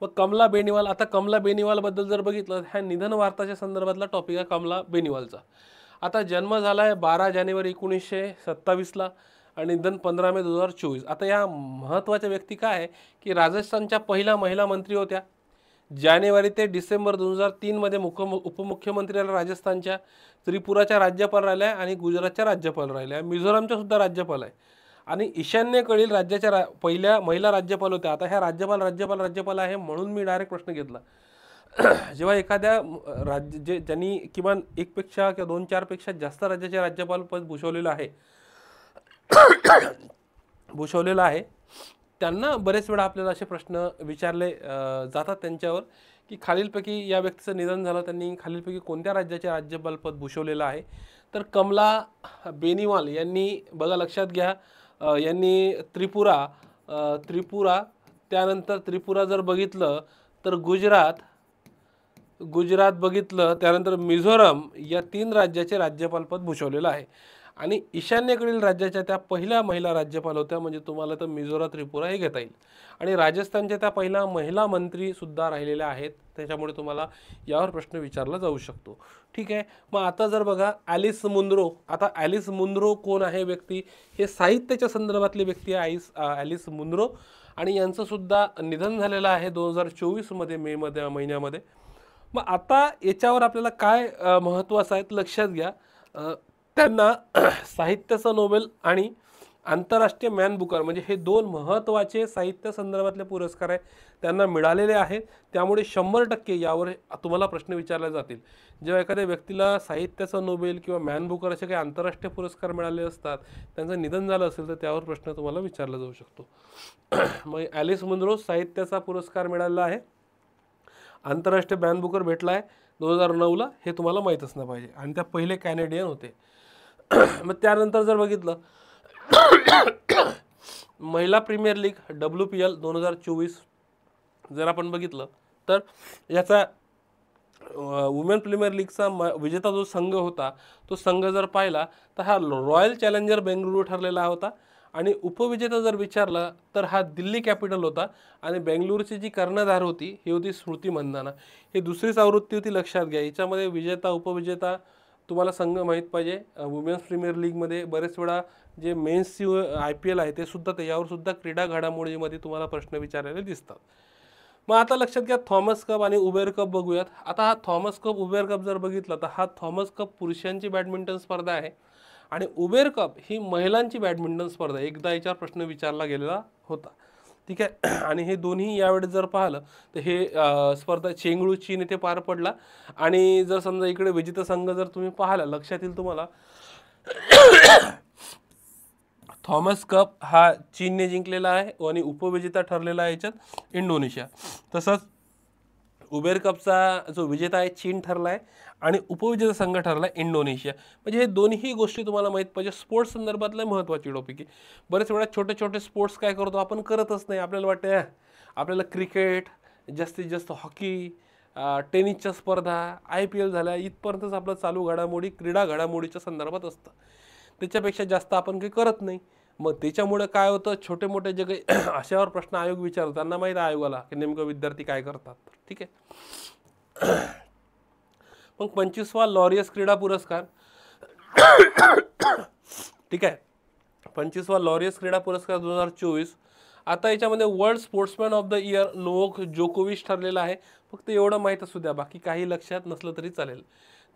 मग कमला बेनिवाल. आता कमला बेनिवालबद्दल जर बघितलं, ह्या निधन वार्ताच्या संदर्भातला टॉपिक आहे कमला बेनिवालचा. आता जन्म झाला आहे 12 जानेवारी 1927ला आणि निधन 15 मे 2024. आता या महत्त्वाच्या व्यक्ती काय आहे, की राजस्थानच्या पहिल्या महिला मंत्री होत्या. जानेवारी ते डिसेंबर 2003मध्ये उपमुख्यमंत्री राहिल्या राजस्थानच्या. त्रिपुराच्या राज्यपाल राहिल्या आणि गुजरातच्या राज्यपाल राहिल्या. मिझोरामच्या सुद्धा राज्यपाल आहे. आणि ईशान्येकडील राज्याच्या पहिल्या महिला राज्यपाल होत्या. आता ह्या राज्यपाल आहे म्हणून मी डायरेक्ट प्रश्न घेतला. जेव्हा एखाद्या ज्यांनी किमान 1पेक्षा किंवा 2-4 पेक्षा जास्त राज्याचे राज्यपाल पद भूषवलेलं आहे, त्यांना बरेच वेळा आपल्याला असे प्रश्न विचारले जातात त्यांच्यावर, की खालीलपैकी या व्यक्तीचं निधन झालं, त्यांनी खालीलपैकी कोणत्या राज्याचे राज्यपाल पद भूषवलेलं आहे. तर कमला बेनिवाल यांनी बघा, लक्षात घ्या, यांनी त्रिपुरा, त्यानंतर त्रिपुरा जर बघितलं तर गुजरात बघितलं, त्यानंतर मिझोरम या 3 राज्याचे राज्यपाल पद भूषवलेलं आहे. आणि ईशान्येकडील राज्याच्या त्या पहिल्या महिला राज्यपाल होत्या, म्हणजे तुम्हाला तर मिझोराम, त्रिपुरा हे घेता येईल. आणि राजस्थानच्या त्या पहिल्या महिला मंत्री सुद्धा राहिलेल्या आहेत, त्याच्यामुळे तुम्हाला यावर प्रश्न विचारला जाऊ शकतो. ठीक आहे. मग आता जर बघा ॲलिस मुनरो. आता ॲलिस मुनरो कोण आहे व्यक्ती, हे साहित्याच्या संदर्भातली व्यक्ती आहे ॲलिस मुनरो. आणि यांचं सुद्धा निधन झालेलं आहे 2024 मध्ये महिन्यामध्ये. मग आता याच्यावर आपल्याला काय महत्त्वाचं आहे लक्षात घ्या. त्यांना साहित्याचा नोबेल आणि आंतरराष्ट्रीय मॅन बुकर म्हणजे हे दोन महत्त्वाचे साहित्य संदर्भातले पुरस्कार आहे त्यांना मिळालेले आहेत. त्यामुळे 100% यावर तुम्हाला प्रश्न विचारले जातील. जेव्हा एखाद्या व्यक्तीला साहित्याचा नोबेल किंवा मॅन बुकर असे काही आंतरराष्ट्रीय पुरस्कार मिळाले असतात, त्यांचं निधन झालं असेल तर त्यावर प्रश्न तुम्हाला विचारला जाऊ शकतो. मग ॲलिस मुनरो साहित्याचा पुरस्कार मिळालेला आहे, आंतरराष्ट्रीय मॅन बुकर भेटला आहे 2009ला, हे तुम्हाला माहीत असणं पाहिजे. आणि त्या पहिले कॅनेडियन होते. मग त्यानंतर जर बघितलं महिला प्रीमियर लीग WPL 2024 जर आपण बघितलं तर याचा वुमेन प्रीमियर लीगचा विजेता जो संघ होता तो संघ जर पाहिला तर हा रॉयल चॅलेंजर बेंगळुरू ठरलेला होता. आणि उपविजेता जर विचारला तर हा दिल्ली कॅपिटल होता. आणि बेंगळुरूची जी कर्णधार होती ही होती स्मृती मंधाना. ही दुसरीच आवृत्ती होती, लक्षात घ्या. याच्यामध्ये विजेता उपविजेता तुम्हाला संघ माहीत पाहिजे. वुमेन्स प्रीमियर लीगमध्ये बरेच वेळा जे मेन्सची IPL आहे ते सुद्धा त्याच्यावर सुद्धा क्रीडा घडामोडीमध्ये तुम्हाला प्रश्न विचारलेले दिसतात. मग आता लक्षात घ्या थॉमस कप आणि उबेर कप बघूयात. आता हा थॉमस कप उबेर कप जर बघितला तर हा थॉमस कप पुरुषांची बॅडमिंटन स्पर्धा आहे आणि उबेर कप ही महिलांची बॅडमिंटन स्पर्धा. एकदा याच्यावर प्रश्न विचारला गेलेला होता, ठीक आहे. आणि हे दोन्ही यावेळेस जर पाहिलं तर हे स्पर्धा चेंगळू चीन येथे पार पडला. आणि जर समजा इकडे विजेता संघ जर तुम्ही पाहिला, लक्षात येईल तुम्हाला थॉमस कप हा चीनने जिंकलेला आहे आणि उपविजेता ठरलेला आहे याच्यात इंडोनेशिया. तसंच उबेर कपचा जो विजेता आहे चीन ठरला आहे आणि उपविजेता संघ ठरला आहे इंडोनेशिया. म्हणजे हे दोन्ही गोष्टी तुम्हाला माहीत पाहिजे. स्पोर्ट्स संदर्भातला महत्त्वाची टॉपिक आहे. बरेच वेळा छोटे छोटे स्पोर्ट्स काय करतो आपण, करतच नाही. आपल्याला वाटतं आपल्याला क्रिकेट, जास्तीत जास्त हॉकी, टेनिसच्या स्पर्धा, IPL झाल्या, इथपर्यंतच आपलं चालू घडामोडी क्रीडा घडामोडीच्या संदर्भात असतं. त्याच्यापेक्षा जास्त आपण काही करत नाही. मग त्याच्यामुळे काय होतं, छोटे मोठे जे काही अशावर प्रश्न आयोग विचारतो त्यांना माहीत आहे आयोगाला की नेमकं विद्यार्थी काय करतात, ठीक आहे. मग 25वा लॉरियस क्रीडा पुरस्कार, ठीक आहे. 25वा लॉरियस क्रीडा पुरस्कार 2024. आता याच्यामध्ये world sportsman of the year Novak जोकोविच ठरलेला आहे. फक्त एवढं माहीत असू द्या, बाकी काही लक्षात नसलं तरी चालेल.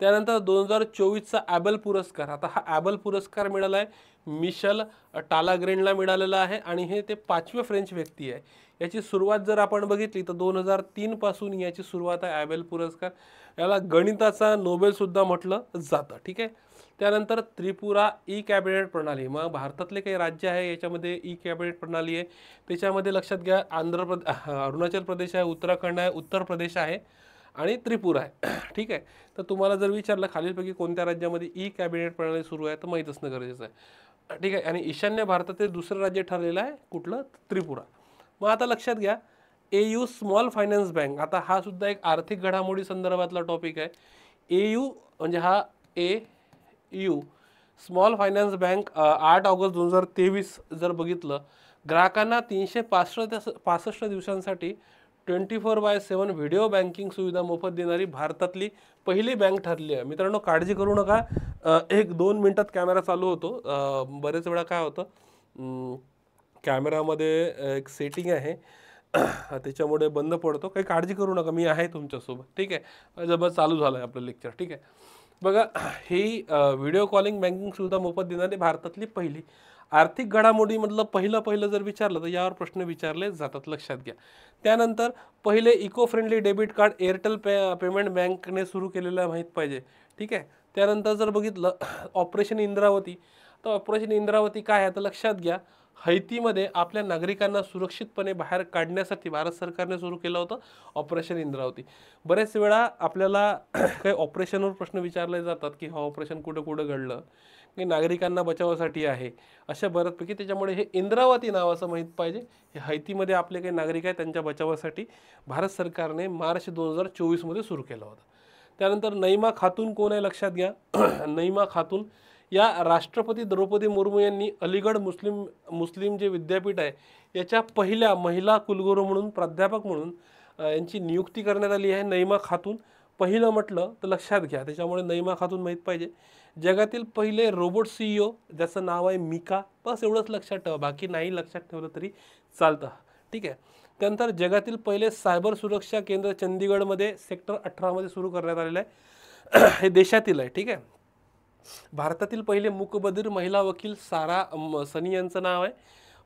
त्यानंतर 2024चा ॲबल पुरस्कार. आता हा ॲबल पुरस्कार मिळाला आहे मिशेल टालाग्रेनला मिळालेला आहे आणि हे ते 5वे फ्रेंच व्यक्ती आहे. याची सुरुवात जर आपण बघितली तर 2003 पासून याची सुरुवात आहे ॲबेल पुरस्कार. याला गणिताचा नोबेलसुद्धा म्हटलं जातं, ठीक आहे. त्यानंतर त्रिपुरा ई कॅबिनेट प्रणाली. मग भारतातले काही राज्य आहे याच्यामध्ये ई कॅबिनेट प्रणाली आहे. त्याच्यामध्ये लक्षात घ्या अरुणाचल प्रदेश आहे, उत्तराखंड आहे, उत्तर प्रदेश आहे आणि त्रिपुरा आहे, ठीक आहे. तर तुम्हाला जर विचारलं खालीलपैकी कोणत्या राज्यामध्ये ई कॅबिनेट प्रणाली सुरू आहे तर माहीत असणं गरजेचं आहे, ठीक आहे. आणि ईशान्य भारतातील दुसरं राज्य ठरलेलं आहे कुठलं, त्रिपुरा. मग आता लक्षात घ्या AU स्मॉल फायनान्स बँक. आता हा सुद्धा एक आर्थिक घडामोडी संदर्भातला टॉपिक आहे. AU म्हणजे हा AU small finance bank 8 August 2023 जर बघितलं, ग्राहकांना 365 दिवसांसाठी 24/7 व्हिडिओ बँकिंग सुविधा मोफत देणारी भारतातली पहिली बँक ठरली आहे. मित्रांनो काळजी करू नका, 1-2 मिनिटात कॅमेरा चालू होतो. बरेच वेळा काय होतं कॅमेरामध्ये एक सेटिंग आहे त्याच्यामुळे बंद पडतो. काही काळजी करू नका, मी आहे तुमच्यासोबत, ठीक आहे. जबर चालू झालं आहे आपलं लेक्चर, ठीक आहे. बघा ही व्हिडिओ कॉलिंग बँकिंग सुविधा मोफत देणारी भारतातली पहिली आर्थिक घडामोडीमधलं पहिलं जर विचारलं तर यावर प्रश्न विचारले जातात, लक्षात घ्या. त्यानंतर पहिले eco friendly debit card Airtel payment बँकने सुरू केलेलं माहीत पाहिजे, ठीक आहे. त्यानंतर जर बघितलं ऑपरेशन इंद्रावती. तर ऑपरेशन इंद्रावती काय आहे तर लक्षात घ्या, हैतीमध्ये आपल्या नागरिकांना सुरक्षितपणे बाहेर काढण्यासाठी भारत सरकारने सुरू केलं होतं ऑपरेशन इंद्रावती. बरेच वेळा आपल्याला काही ऑपरेशनवर प्रश्न विचारले जातात की हा ऑपरेशन कुठं कुठं घडलं, की नागरिकांना बचावासाठी आहे, अशा बऱ्याचपैकी. त्याच्यामुळे हे इंद्रावती नावाचं माहीत पाहिजे. हे हैतीमध्ये आपले काही नागरिक आहेत त्यांच्या बचावासाठी भारत सरकारने मार्च 2024 सुरू केलं होतं. त्यानंतर नईमा खातून कोण आहे लक्षात घ्या. नईमा खातून या राष्ट्रपती द्रौपदी मुर्मू यांनी अलीगड मुस्लिम जे विद्यापीठ आहे याच्या पहिल्या महिला कुलगुरू म्हणून, प्राध्यापक म्हणून यांची नियुक्ती करण्यात आली आहे. नईमा खातून पहिलं म्हटलं तर लक्षात घ्या, त्याच्यामुळे नईमा खातून माहीत पाहिजे. जगातील पहिले रोबोट CEO ज्याचं नाव आहे मिका. बस एवढंच लक्षात ठेवा, बाकी नाही लक्षात ठेवलं तरी चालतं, ठीक आहे. त्यानंतर जगातील पहिले सायबर सुरक्षा केंद्र चंदीगडमध्ये सेक्टर 18 मध्ये सुरू करण्यात आलेलं आहे. हे देशातील आहे. ठीक आहे. भारतातील पहिले मूकबधीर महिला वकील सारा सनी यांचं नाव आहे.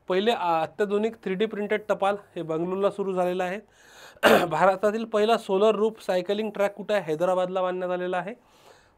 पहिले अत्याधुनिक 3D प्रिंटेड टपाल हे बंगळुरूला सुरू झालेलं आहे. भारतातील पहिला सोलर रूफ सायकलिंग ट्रॅक कुठे आहे? हैदराबादला बांधण्यात आलेला आहे.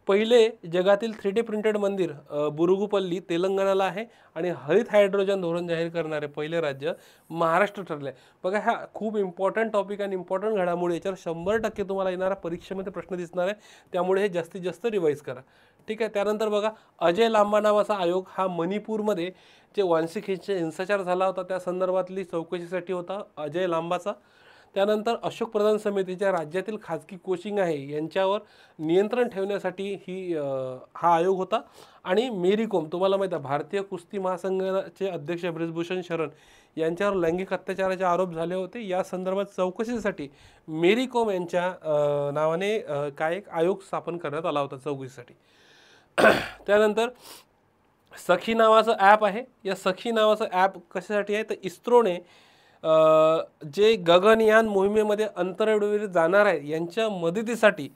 पहिले जगातील 3D प्रिंटेड मंदिर बुरुगुपल्ली तेलंगणाला आहे. आणि हरित हायड्रोजन धोरण जाहीर करणारे पहिले राज्य महाराष्ट्र ठरले. बघा, हा खूप इम्पॉर्टंट टॉपिक आणि इम्पॉर्टंट घडामोडी, याच्यावर 100% तुम्हाला येणाऱ्या परीक्षेमध्ये प्रश्न दिसणार आहे. त्यामुळे हे जास्तीत जास्त रिवाईज करा. ठीक आहे. त्यानंतर बघा, अजय लांबा नावाचा आयोग हा मणिपूरमध्ये जे वांशिक हिंसाचार झाला होता त्या संदर्भातली चौकशीसाठी होता अजय लांबाचा. त्यानंतर अशोक प्रधान समितीच्या राज्यातील खाजगी कोचिंग आहे यांच्यावर नियंत्रण ठेवण्यासाठी हा आयोग होता. आणि मेरी कोम, तुम्हाला माहीत आहे भारतीय कुस्ती महासंघाचे अध्यक्ष ब्रिजभूषण शरण यांच्यावर लैंगिक अत्याचाराचे आरोप झाले होते. या संदर्भात चौकशीसाठी मेरी कोम यांच्या नावाने काय एक आयोग स्थापन करण्यात आला होता चौकशीसाठी. त्यानंतर सखी नावाचं ॲप आहे. या सखी नावाचं ॲप कशासाठी आहे तर इस्रोने जे गगनयान मोहिमेमध्ये अंतराळवीर जाणार आहे यांच्या मदतीसाठी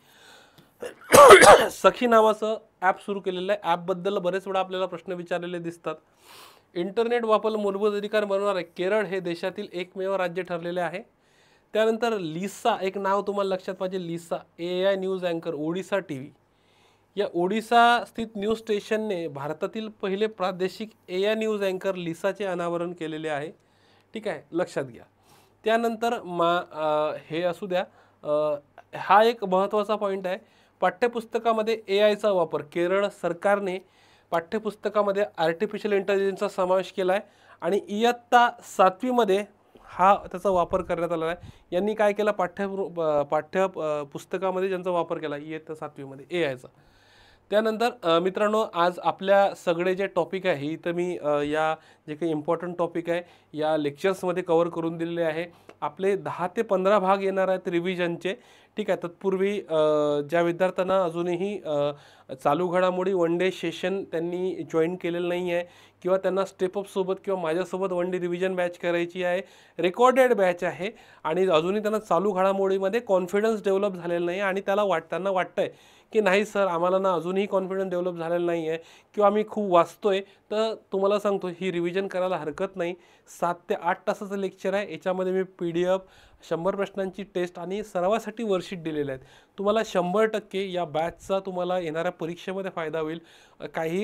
सखी नावाचं ॲप सुरू केलेलं आहे. ॲपबद्दल बरेच वेळा आपल्याला प्रश्न विचारलेले दिसतात. इंटरनेट वापर मूलभूत अधिकार बनवणारे केरळ हे देशातील एकमेव राज्य ठरलेले आहे. त्यानंतर लिसा, एक नाव तुम्हाला लक्षात पाहिजे, लिसा AI न्यूज अँकर ओडिसा TV. या ओडिसा स्थित न्यूज स्टेशनने भारतातील पहिले प्रादेशिक AI न्यूज अँकर लिसाचे अनावरण केलेले आहे. ठीक आहे, लक्षात घ्या. त्यानंतर हे असू द्या, हा एक महत्त्वाचा पॉईंट आहे. पाठ्यपुस्तकामध्ये AIचा वापर, केरळ सरकारने पाठ्यपुस्तकामध्ये आर्टिफिशियल इंटेलिजन्सचा समावेश केला आहे. आणि इयत्ता 7वी मध्ये हा त्याचा वापर करण्यात आला आहे. यांनी काय केलं, पाठ्यपुस्तकामध्ये ज्यांचा वापर केला इयत्ता 7वी मध्ये AIचा. त्यानंतर मित्रांनो, आज आपल्या सगळे जे टॉपिक आहे इथं मी या जे काही इम्पॉर्टंट टॉपिक आहे या लेक्चर्समध्ये कवर करून दिलेले आहे. आपले 10 ते 15 भाग येणार आहेत रिव्हिजनचे. ठीक आहे. तत्पूर्वी ज्या विद्यार्थ्यांना अजूनही चालू घडामोडी वन डे सेशन त्यांनी जॉईन केलेलं नाही आहे किंवा त्यांना स्टेपअपसोबत किंवा माझ्यासोबत वन डे रिव्हिजन बॅच करायची आहे, रेकॉर्डेड बॅच आहे आणि अजूनही त्यांना चालू घडामोडीमध्ये कॉन्फिडन्स डेव्हलप झालेला नाही आणि त्यांना वाटतं आहे की नाही सर आम्हाला ना अजूनही कॉन्फिडन्स डेव्हलप झालेला नाही आहे किंवा आम्ही खूप वाचतोय, तर तुम्हाला सांगतो ही रिव्हिजन करायला हरकत नाही. 7 ते 8 तासाचं लेक्चर आहे. याच्यामध्ये मी PDF 100 प्रश्नांची टेस्ट आणि सर्वासाठी वर्कशीट दिलेले आहेत. तुम्हाला 100% या बॅचचा तुम्हाला येणाऱ्या परीक्षेमध्ये फायदा होईल. काही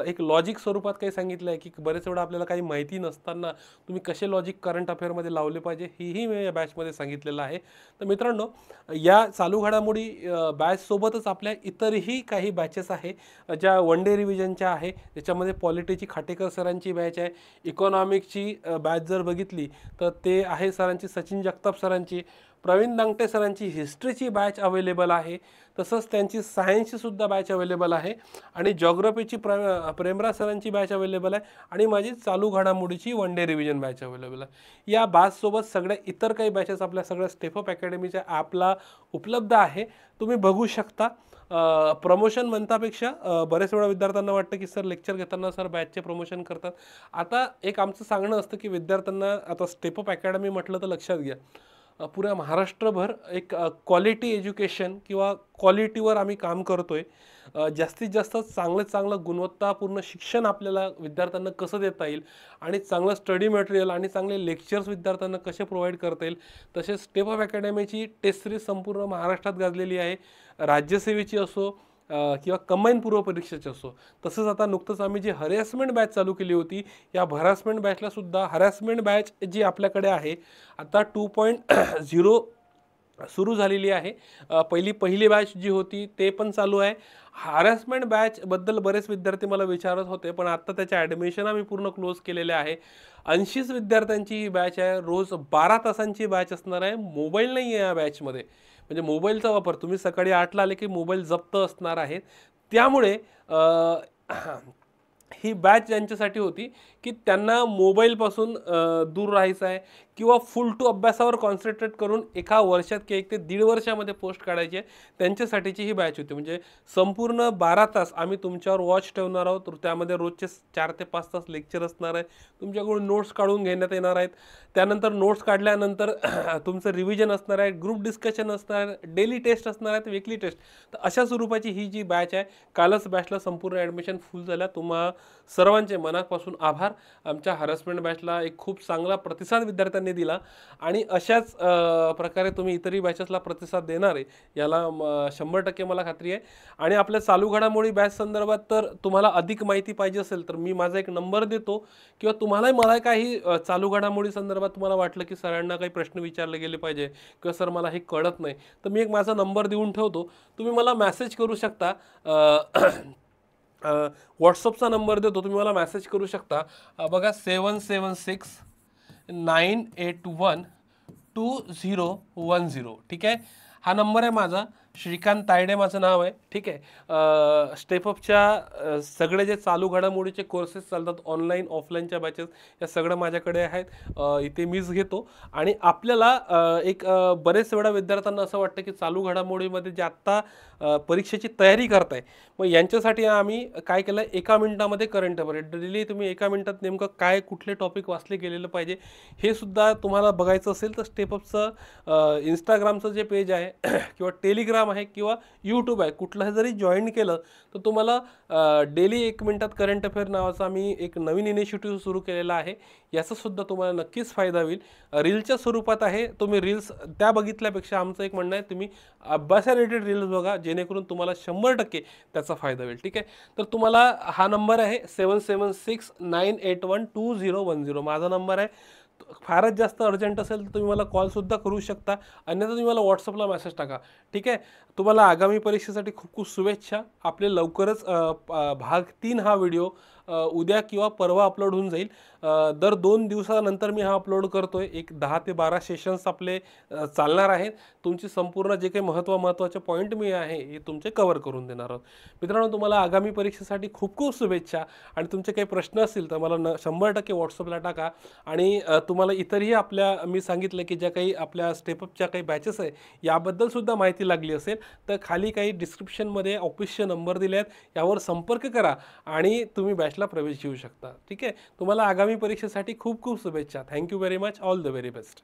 एक लॉजिक स्वरूपात काही सांगितलं आहे की बरेच वेळा आपल्याला काही माहिती नसताना तुम्ही कसे लॉजिक करंट अफेअरमध्ये लावले पाहिजे हेही मी या बॅचमध्ये सांगितलेलं आहे. तर मित्रांनो, या चालू घडामोडी बॅचसोबतच आपल्या इतरही काही बॅचेस आहे ज्या वन डे रिव्हिजनच्या आहे. त्याच्यामध्ये पॉलिटीची खाटेकर सरांची बॅच आहे. इकॉनॉमिक्सची बॅच जर बघितली तर ते आहे सरांची सचिन जगताप सरांची. प्रवीण दांगटे सरांची हिस्ट्रीची बॅच अवेलेबल आहे. तसंच त्यांची सायन्सची सुद्धा बॅच अवेलेबल आहे आणि जॉग्रफीची प्रेमराज सरांची बॅच अवेलेबल आहे आणि माझी चालू घडामोडीची one day revision batch available आहे. या बॅचसोबत सगळ्या इतर काही बॅचेस आपल्या सगळ्या स्टेपअप अकॅडमीच्या ॲपला उपलब्ध आहे. तुम्ही बघू शकता. प्रमोशन म्हणतापेक्षा बरेच वेळा विद्यार्थ्यांना वाटतं की सर लेक्चर घेताना सर बॅचचे प्रमोशन करतात. आता एक आमचं सांगणं असतं की विद्यार्थ्यांना आता स्टेपअप अकॅडमी म्हटलं तर लक्षात घ्या, पुऱ्या महाराष्ट्रभर एक क्वालिटी एज्युकेशन किंवा क्वालिटीवर आम्ही काम करतोय. जास्तीत जास्त चांगलं गुणवत्तापूर्ण शिक्षण आपल्याला विद्यार्थ्यांना कसं देता येईल आणि चांगलं स्टडी मटेरियल आणि चांगले लेक्चर्स विद्यार्थ्यांना कसे प्रोव्हाइड करता येईल. तसेच स्टेपअप अकॅडमीची टेस्ट सिरीज संपूर्ण महाराष्ट्रात गाजलेली आहे. राज्यसेवेची असो किंवा कंबाईन पूर्व परीक्षेची असो. तसंच आता नुकतंच आम्ही जी हरॅसमेंट बॅच चालू केली होती, या हरॅसमेंट बॅचला सुद्धा हरॅसमेंट बॅच जी आपल्याकडे आहे आता 2.0 सुरू झालेली आहे. पहिली बॅच जी होती ते पण चालू आहे. हॅरॅसमेंट बॅचबद्दल बरेच विद्यार्थी मला विचारत होते, पण आत्ता त्याचे ॲडमिशन आम्ही पूर्ण क्लोज केलेले आहे. 80 विद्यार्थ्यांची ही बॅच आहे. रोज 12 तासांची बॅच असणार आहे. मोबाईल नाही आहे या बॅचमध्ये, म्हणजे मोबाईलचा वापर तुम्ही सकाळी 8ला आले की मोबाईल जप्त असणार आहेत. त्यामुळे ही बॅच यांच्यासाठी होती की त्यांना मोबाईलपासून दूर राहायचं आहे किंवा फुल टू अभ्यासावर कॉन्सन्ट्रेट करून एका वर्षात किंवा 1 ते 1.5 वर्षामध्ये पोस्ट काढायची आहे, त्यांच्यासाठीची ही बॅच होती. म्हणजे संपूर्ण 12 तास आम्ही तुमच्यावर वॉच ठेवणार आहोत. तर त्यामध्ये रोजचे 4 ते 5 तास लेक्चर असणार आहे. तुमच्याकडून नोट्स काढून घेण्यात येणार आहेत. त्यानंतर नोट्स काढल्यानंतर तुमचं रिव्हिजन असणार आहे, ग्रुप डिस्कशन असणार आहे, डेली टेस्ट असणार आहेत, वीकली टेस्ट. तर अशा स्वरूपाची ही जी बॅच आहे, कालच बॅचला संपूर्ण ॲडमिशन फुल झाल्या. तुम्हा सर्वांचे मनापासून आभार. आमच्या हॅरासमेंट बॅचला एक खूप चांगला प्रतिसाद विद्यार्थ्यांनी दिला आणि अशाच प्रकारे तुम्ही इतरही बॅचेसला प्रतिसाद देणार आहे याला 100% मला खात्री आहे. आणि आपल्या चालू घडामोडी बॅच संदर्भात तर तुम्हाला अधिक माहिती पाहिजे असेल तर मी माझा एक नंबर देतो किंवा तुम्हालाही मला काही चालू घडामोडी संदर्भात तुम्हाला वाटलं की सरांना काही प्रश्न विचारले गेले पाहिजे किंवा सर मला हे कळत नाही, तर मी एक माझा नंबर देऊन ठेवतो. तुम्ही मला मेसेज करू शकता. व्हॉट्सअपचा नंबर देतो, तुम्ही मला मेसेज करू शकता. बघा 776-981-2010. ठीक आहे, हा नंबर आहे माझा. श्रीकांत तायडे माझं नाव आहे. ठीक आहे. स्टेपअपच्या सगळे जे चालू घडामोडीचे कोर्सेस चालतात, ऑनलाईन ऑफलाईनच्या बॅचेस, या सगळं माझ्याकडे आहेत. इथे मीच घेतो. आणि आपल्याला एक बरेच वेळा विद्यार्थ्यांना असं वाटतं की चालू घडामोडीमध्ये जे आत्ता परीक्षेची तयारी करताय, मग यांच्यासाठी आम्ही काय केलं, 1 मिनिटामध्ये करंट अफेअर डेली तुम्ही 1 मिनिटात नेमकं काय कुठले टॉपिक वाचले गेलेलं पाहिजे हे सुद्धा तुम्हाला बघायचं असेल तर स्टेपअपचं इंस्टाग्रामचं जे पेज आहे किंवा टेलिग्राम आहे किंवा यूट्यूब आहे, कुठलंही जरी जॉईन केलं तर तुम्हाला डेली 1 मिनिटात करंट अफेअर नावाचा आम्ही एक नवीन इनिशिएटिव्ह सुरू केलेला आहे. याचा सुद्धा तुम्हाला नक्कीच फायदा होईल. रीलच्या स्वरूपात आहे. तुम्ही रील्स त्या बघितल्यापेक्षा आमचं एक म्हणणं आहे, तुम्ही अभ्यासा रिलेटेड रील्स बघा, जेणेकरून तुम्हाला 100% त्याचा फायदा होईल. ठीक आहे. तर तुम्हाला हा नंबर आहे 776-981-2010. माझा नंबर आहे. फारच जास्त अर्जंट असेल तर तुम्ही मला कॉलसुद्धा करू शकता, अन्यथा तुम्ही मला व्हॉट्सअपला मेसेज टाका. ठीक आहे. तुम्हाला आगामी परीक्षेसाठी खूप खूप शुभेच्छा. आपले लवकरच भाग 3 हा व्हिडिओ उद्या किंवा परवा अपलोड होऊन जाईल. दर 2 दिवसानंतर मी हा अपलोड करतोय. एक 10 ते 12 सेशन्स आपले चालणार आहेत. तुमची संपूर्ण जे काही महत्त्वाचे पॉईंट मी आहे हे तुमचे कव्हर करून देणार आहोत. मित्रांनो, तुम्हाला आगामी परीक्षेसाठी खूप खूप शुभेच्छा. आणि तुमचे काही प्रश्न असतील तर मला 100% व्हॉट्सअपला टाका. आणि तुम्हाला इतरही मी सांगितलं की ज्या काही आपल्या स्टेपअपच्या काही बॅचेस आहे याबद्दल सुद्धा माहिती लागली असेल तर खाली काही डिस्क्रिप्शनमध्ये ऑफिसचे नंबर दिले आहेत, यावर संपर्क करा आणि तुम्ही बॅचला प्रवेश घेऊ शकता. ठीक आहे. तुम्हाला आगामी परीक्षेसाठी खूप खूप शुभेच्छा. Thank you very much. All the very best.